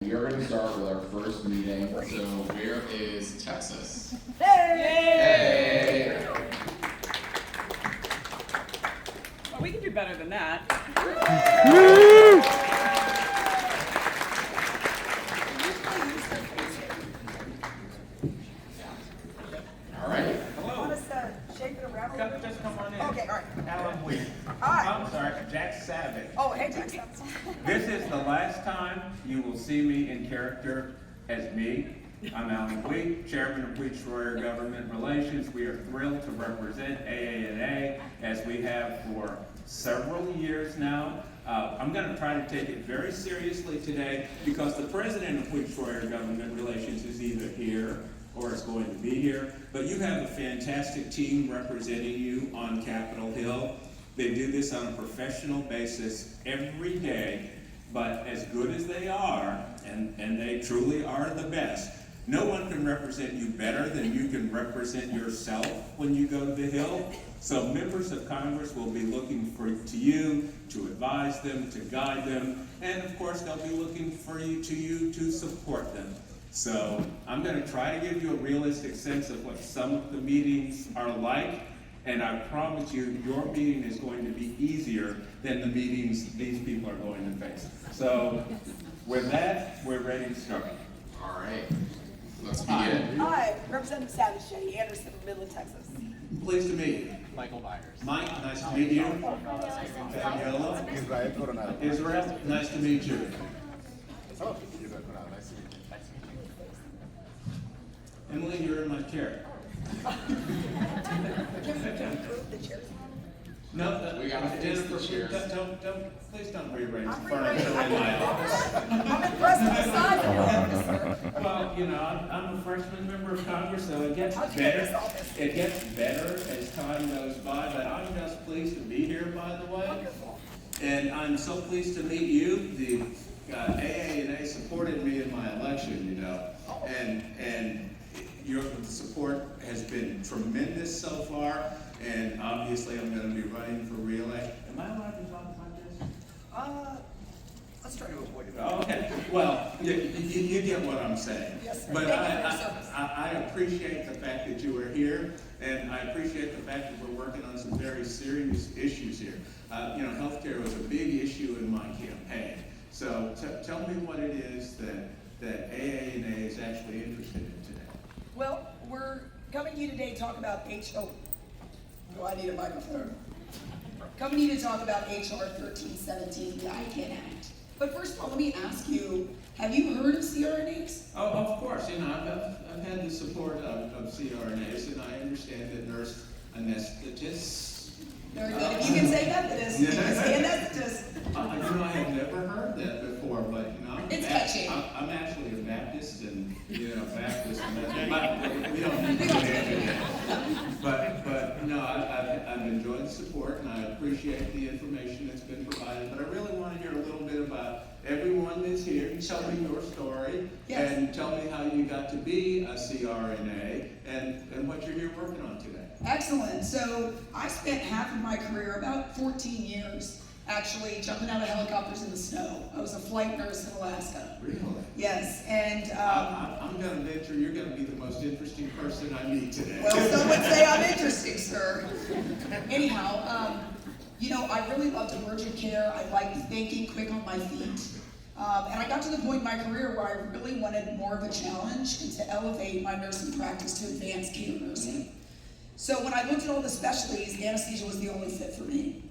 We are going to start with our first meeting. So where is Texas? Hey! Hey! Well, we can do better than that. All right. Hello. Want us to shake it around a little bit? Just come on in. Okay, all right. Alan Wheat. Hi. I'm sorry, Jack Savage. Oh, hey, Jackson. This is the last time you will see me in character as me. I'm Alan Wheat, Chairman of Wheat Schroyer Government Relations. We are thrilled to represent AANA as we have for several years now. I'm going to try to take it very seriously today because the president of Wheat Schroyer Government Relations is either here or is going to be here. But you have a fantastic team representing you on Capitol Hill. They do this on a professional basis every day, but as good as they are, and they truly are the best, no one can represent you better than you can represent yourself when you go to the Hill. So members of Congress will be looking to you to advise them, to guide them, and of course they'll be looking for you to support them. So I'm going to try to give you a realistic sense of what some of the meetings are like, and I promise you your meeting is going to be easier than the meetings these people are going to face. So with that, we're ready to start. All right. Let's begin. Hi, Representative Savage, Jenny Anderson from Midland, Texas. Pleased to meet you. Michael Byers. Mike, nice to meet you. Fabiola. Israel Coronado. Israel, nice to meet you. Oh, Israel Coronado, nice to meet you. Emily, you're in my chair. Improve the chairs. No, We gotta fix the Jennifer, chairs. please don't rearrange the I'm furniture in my office. I'm impressed with the size of your office, sir. Well, you know, I'm a freshman member of Congress, so it gets How'd you get this better. office? It gets better as time goes by, but I'm just pleased to be here, by the way. Wonderful. And I'm so pleased to meet you. The AANA supported me in my election, you know, and your support has been tremendous so far. And obviously, I'm going to be running for re-election. Am I allowed to talk about this? Let's try to avoid it. Oh, okay, well, you get what I'm saying. Yes, sir. But Thank you for your service. I appreciate the fact that you are here, and I appreciate the fact that we're working on some very serious issues here. You know, healthcare was a big issue in my campaign. So tell me what it is that AANA is actually interested in today. Well, we're coming to you today to talk about do I need a microphone? Coming to you to talk about HR 1317, the ICANN Act. But first of all, let me ask you, have you heard of CRNAs? Oh, of course, you know, I've had the support of CRNAs, and I understand that nurse anesthetists. Very good. If you can say Methodist, you can say anesthetist. You know, I have never heard that before, but you know, It's catchy. I'm actually a Baptist, and you know, Baptist, and we don't need to get into that. But no, I've enjoyed the support, and I appreciate the information that's been provided. But I really want to hear a little bit about everyone that's here. Tell me your story, Yes. and tell me how you got to be a CRNA, and what you're here working on today. Excellent. So I spent half of my career, about 14 years, actually jumping out of helicopters in the snow. I was a flight nurse in Alaska. Really? Yes, and I'm going to venture you're going to be the most interesting person I meet today. well, some would say I'm interesting, sir. Anyhow, you know, I really loved emergent care. I liked thinking quick on my feet. And I got to the point in my career where I really wanted more of a challenge and to elevate my nursing practice to advanced care nursing. So when I looked at all the specialties, anesthesia was the only fit for me.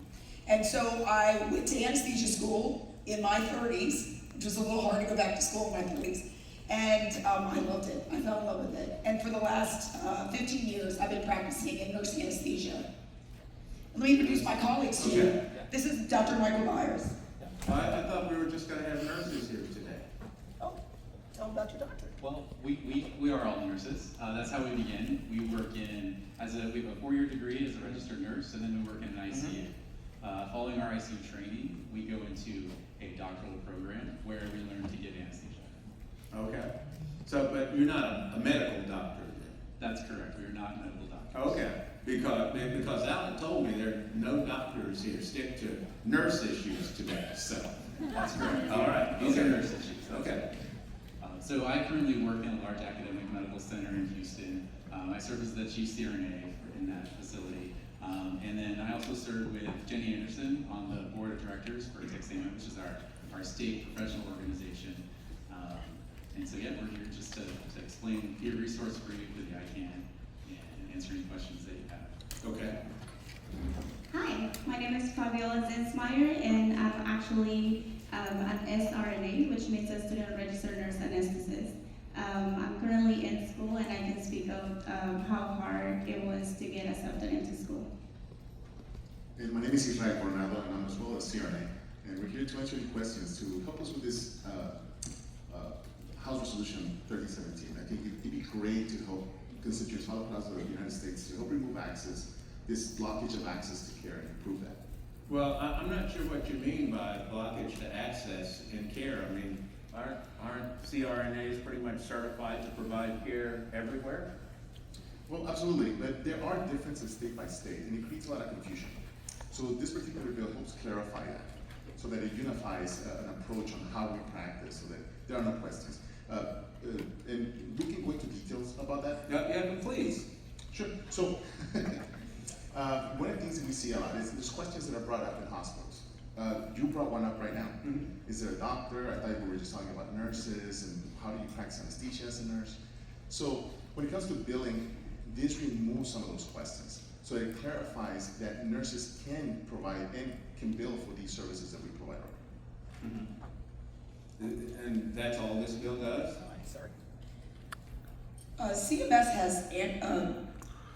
And so I went to anesthesia school in my 30s, which was a little hard to go back to school in my 30s. And I loved it. I fell in love with it. And for the last 15 years, I've been practicing in nurse anesthesia. Let me introduce my colleagues to you. Okay. This is Dr. Michael Byers. Well, I thought we were just going to have nurses here today. Oh, tell them about your doctor. Well, we are all nurses. That's how we begin. We work we have a 4-year degree as a registered nurse, and then we work in an ICU. Following our ICU training, we go into a doctoral program where we learn to give anesthesia. Okay. So, but you're not a medical doctor then? That's correct. We are not medical doctors. Okay. Because Alan told me there are no doctors here. Stick to nurse issues today. So That's correct. all right. These Okay. are nurse issues. Okay. So I currently work in a large academic medical center in Houston. I serve as the chief CRNA in that facility. And then I also serve with Jenny Anderson on the board of directors for AANA, which is our state professional organization. And so yeah, we're here just to explain, be a resource for you for the ICANN and answer any questions that you have. Okay. Hi, my name is Fabiola Zinsmeyer, and I'm actually an SRNA, which means a student registered nurse anesthetist. I'm currently in school, and I can speak of how hard it was to get accepted into school. And my name is Israel Coronado, and I'm as well a CRNA. And we're here to answer your questions to help us with this House Resolution 1317. I think it'd be great to help constituents all across the United States to help remove access, this blockage of access to care, and improve that. Well, I'm not sure what you mean by blockage to access and care. I mean, aren't CRNAs pretty much certified to provide care everywhere? Well, absolutely, but there are differences state by state, and it creates a lot of confusion. So this particular bill helps clarify that, so that it unifies an approach on how we practice, so that there are no questions. And we can go into details about that. Yeah, please. Sure. So, one of the things that we see a lot is there's questions that are brought up in hospitals. You brought one up right now. Mm-hmm. Is there a doctor? I thought we were just talking about nurses and how do you practice anesthesia as a nurse. So, when it comes to billing, this removes some of those questions. So it clarifies that nurses can provide and can bill for these services that we provide. Mm-hmm. And that's all this bill does? CMS has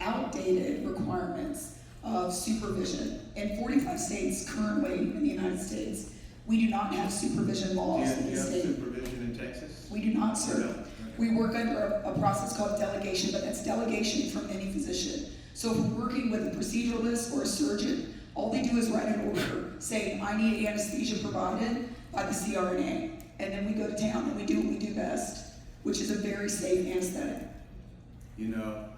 outdated requirements of supervision. In 45 states currently in the United States, we do not have supervision laws in Do the you have state. supervision in Texas? We do not, sir. No. We work under a process called delegation, but that's delegation from any physician. So if we're working with a proceduralist or a surgeon, all they do is write an order saying, I need anesthesia provided by the CRNA. And then we go to town and we do what we do best, which is a very safe anesthetic. You know,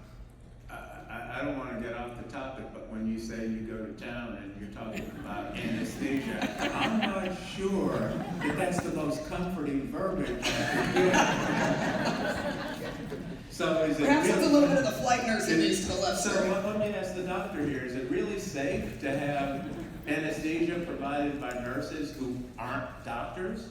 I don't want to get off the topic, but when you say you go to town and you're talking about anesthesia, I'm not sure that that's the most comforting verbiage I could give. So is it Perhaps really, that's a little bit of the flight nursing news to the left, so sir. let me ask the doctor here, is it really safe to have anesthesia provided by nurses who aren't doctors?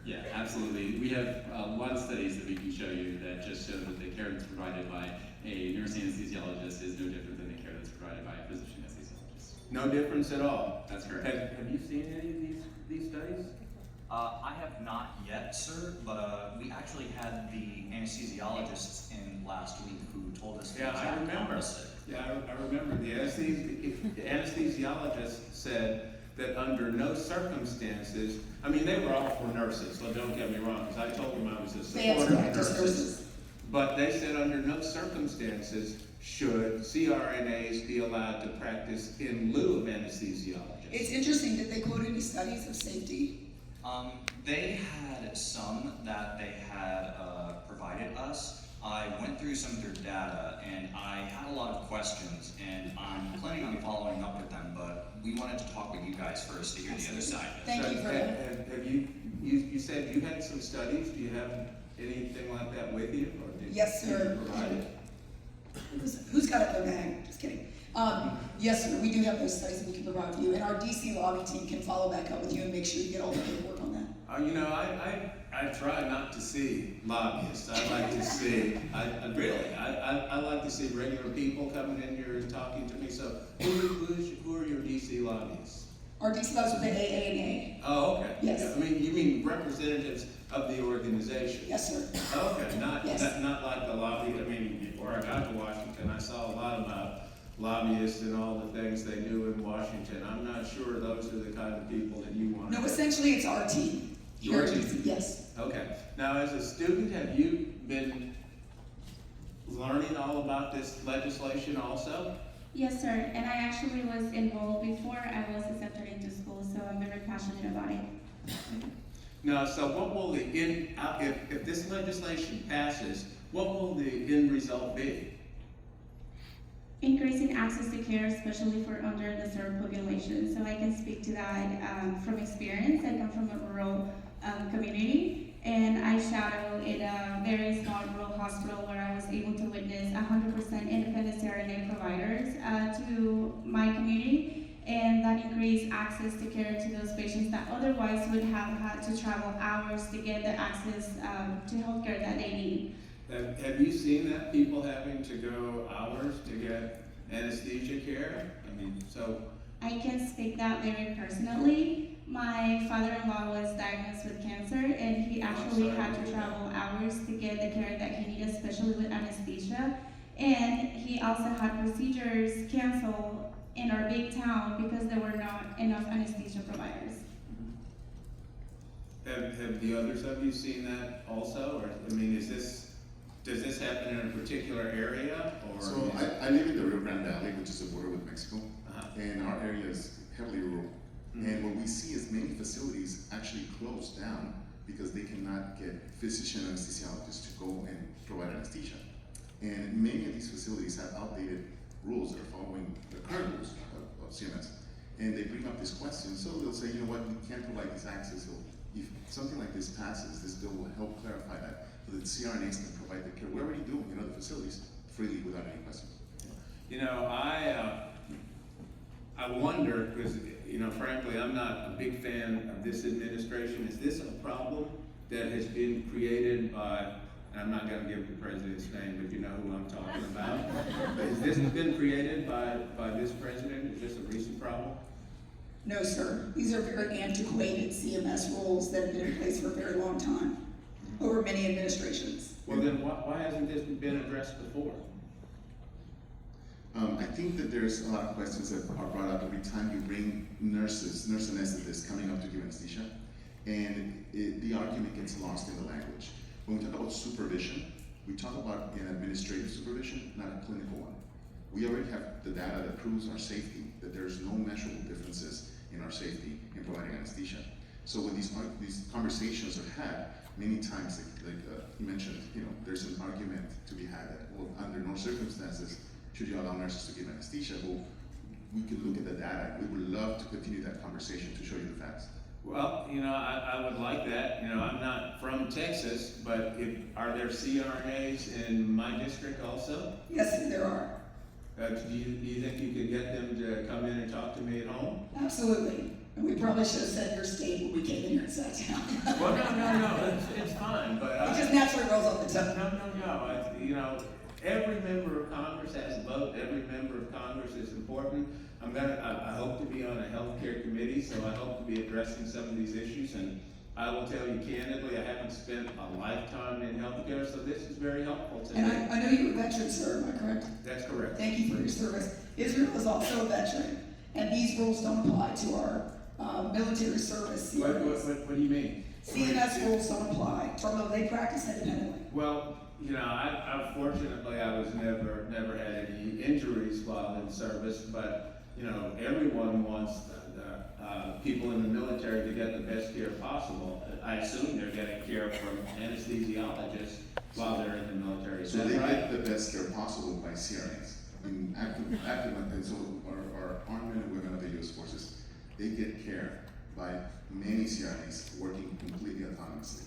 Yeah, absolutely. We have a lot of studies that we can show you that just show that the care that's provided by a nurse anesthesiologist is no different than the care that's provided by a physician anesthesiologist. No difference at all. That's correct. Have you seen any of these studies? I have not yet, sir, but we actually had the anesthesiologists in last week who told us the Yeah, I exact remember. opposite. Yeah, I remember. The anesthesiologist said that under no circumstances, I mean, they were all for nurses, so don't get me wrong, because I told them I was a Advanced supporter of practice nurses. nurses. But they said under no circumstances should CRNAs be allowed to practice in lieu of anesthesiologists. It's interesting, did they quote any studies of safety? They had some that they had provided us. I went through some of their data and I had a lot of questions and I'm planning on following up with them, but we wanted to talk with you guys first to hear the other side. Thank you for that. Have you said you had some studies, do you have anything like that with you? Or did Yes, you sir. provide it? Who's got it in their bag? Just kidding. Yes, sir, we do have those studies that we can provide to you, and our DC lobby team can follow back up with you and make sure you get all the paperwork on that. You know, I try not to see lobbyists. I like to see, I like to see regular people coming in here and talking to me. So who are your DC lobbyists? Our DC lobbyists with the AANA. Oh, okay. Yes. Yeah, I mean, you mean representatives of the organization? Yes, sir. Okay, not Yes. not like the lobby. I mean, before I got to Washington, I saw a lot about lobbyists and all the things they do in Washington. I'm not sure those are the kind of people that you want. No, essentially it's our team. Your Here at team? DC, yes. Okay. Now, as a student, have you been learning all about this legislation also? Yes, sir, and I actually was enrolled before I was accepted into school, so I'm very passionate about it. Now, so what will the if this legislation passes, what will the end result be? Increasing access to care, especially for underserved populations. So I can speak to that from experience. I come from a rural community, and I shadow in a very small rural hospital where I was able to witness 100% independent CRNA providers to my community, and that increased access to care to those patients that otherwise would have had to travel hours to get the access to healthcare that they need. Have you seen that, people having to go hours to get anesthesia care? I mean, so, I can speak that very personally. My father-in-law was diagnosed with cancer, and he actually had to travel hours to get the care that he needed, especially with anesthesia. And he also had procedures canceled in our big town because there were not enough anesthesia providers. have the others of you seen that also? Or, I mean, does this happen in a particular area, or? So I live in the Rio Grande Valley, which is the border with Mexico, and our area is heavily rural. And what we see is many facilities actually close down because they cannot get physician anesthesiologists to go and provide anesthesia. And many of these facilities have outdated rules that are following the current rules of CMS. And they bring up this question, so they'll say, you know what, we can't provide this access. So if something like this passes, this bill will help clarify that, so that CRNAs can provide the care. We're already doing in other facilities freely without any questions. You know, I wonder, because, you know, frankly, I'm not a big fan of this administration. Is this a problem that has been created by, and I'm not going to give the president's name, but you know who I'm talking about. Has this been created by this president? Is this a recent problem? No, sir. These are very antiquated CMS rules that have been in place for a very long time, over many administrations. Well, then why hasn't this been addressed before? I think that there's a lot of questions that are brought up every time you bring nurse anesthetists coming up to give anesthesia, and the argument gets lost in the language. When we talk about supervision, we talk about an administrative supervision, not a clinical one. We already have the data that proves our safety, that there's no measurable differences in our safety in providing anesthesia. So when these conversations are had, many times, like you mentioned, you know, there's an argument to be had that, well, under no circumstances should you allow nurses to give anesthesia. Well, we could look at the data. We would love to continue that conversation to show you the facts. Well, you know, I would like that. You know, I'm not from Texas, but are there CRNAs in my district also? Yes, there are. Do you think you could get them to come in and talk to me at home? Absolutely. And we probably should have said your state when we came in here and sat down. Well, no, it's fine, but It just naturally rolls off the tongue. No. You know, every member of Congress has a vote. Every member of Congress is important. I hope to be on a healthcare committee, so I hope to be addressing some of these issues. And I will tell you candidly, I haven't spent a lifetime in healthcare, so this is very helpful to me. And I know you're a veteran, sir, am I correct? That's correct. Thank you for your service. Israel is also a veteran, and these rules don't apply to our military service. What do you mean? CMS rules don't apply, although they practice independently. Well, you know, I fortunately I was never had any injuries while in service, but you know, everyone wants the people in the military to get the best care possible. I assume they're getting care from anesthesiologists while they're in the military. Is So that they right? get the best care possible by CRNAs. I mean, active, and so our armed men and women of the U.S. forces, they get care by many CRNAs working completely autonomously.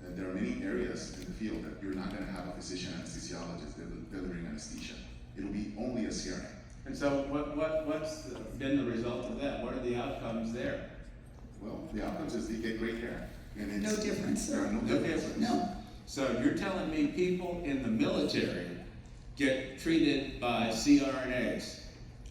There are many areas in the field that you're not going to have a physician anesthesiologist delivering anesthesia. It'll be only a CRNA. And so what's been the result of that? What are the outcomes there? Well, the outcomes is they get great care. And it's, No difference, there sir. are no No differences. difference. No. So you're telling me people in the military get treated by CRNAs,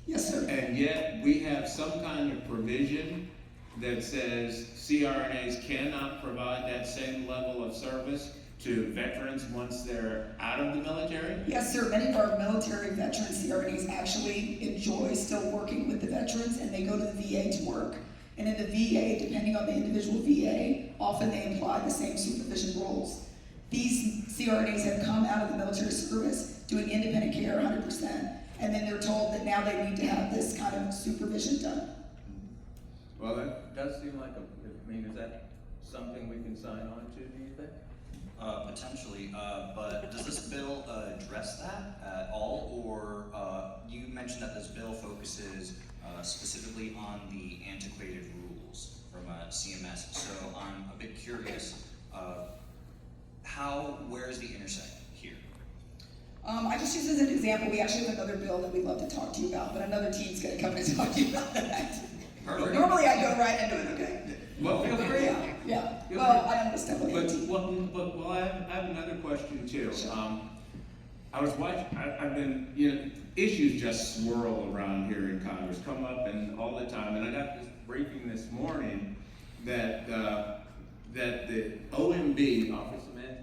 Yes, sir. and yet we have some kind of provision that says CRNAs cannot provide that same level of service to veterans once they're out of the military? Yes, sir. Many of our military veterans, CRNAs, actually enjoy still working with the veterans, and they go to the VA to work. And in the VA, depending on the individual VA, often they apply the same supervision rules. These CRNAs have come out of the military service doing independent care 100%, and then they're told that now they need to have this kind of supervision done. Well, that does seem like is that something we can sign on to, do you think? Potentially, but does this bill address that at all, or you mentioned that this bill focuses specifically on the antiquated rules from CMS, so I'm a bit curious, how about where's the intersect here? I just use as an example, we actually have another bill that we'd love to talk to you about, but another team's gonna come and talk to you about that. Perfect. Normally I go right into it, okay? Well, feel free. Yeah, Feel well, free. I don't want to step on the But, 18. well, I have another question too. Sure. I was watching, I've been, issues just swirl around here in Congress, come up and all the time, and I got this briefing this morning that, that the OMB, Office of Man,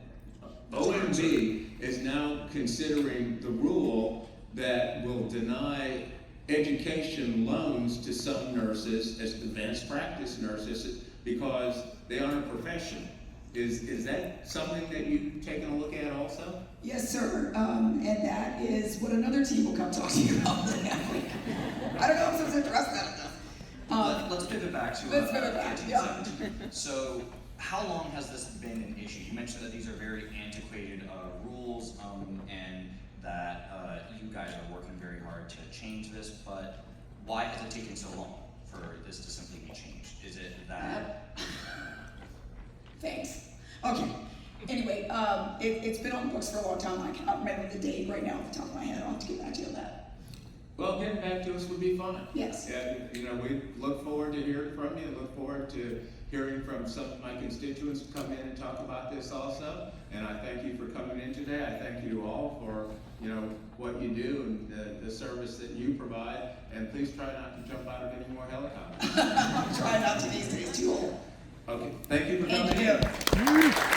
OMB is now considering the rule that will deny education loans to some nurses as advanced practice nurses because they aren't a profession. Is that something that you've taken a look at also? Yes, sir, and that is what another team will come talk to you about. I don't know if I'm supposed to address that enough. Let's pivot back to Let's pivot back, 1517. So, how long has this been an issue? You mentioned that these are very antiquated rules, and that you guys are working very hard to change this, but why has it taken so long for this to simply be changed? Is it that? Thanks. Okay. Anyway, it's been on the books for a long time. I cannot remember the date right now off the top of my head. I'll have to get back to you on that. Well, getting back to us would be fun. Yes. Yeah, we look forward to hearing from you, look forward to hearing from some of my constituents who come in and talk about this also. And I thank you for coming in today. I thank you all for, what you do and the service that you provide. And please try not to jump out of any more helicopters. I'm trying not to these days, too old. Okay, thank you for coming Thank in. you.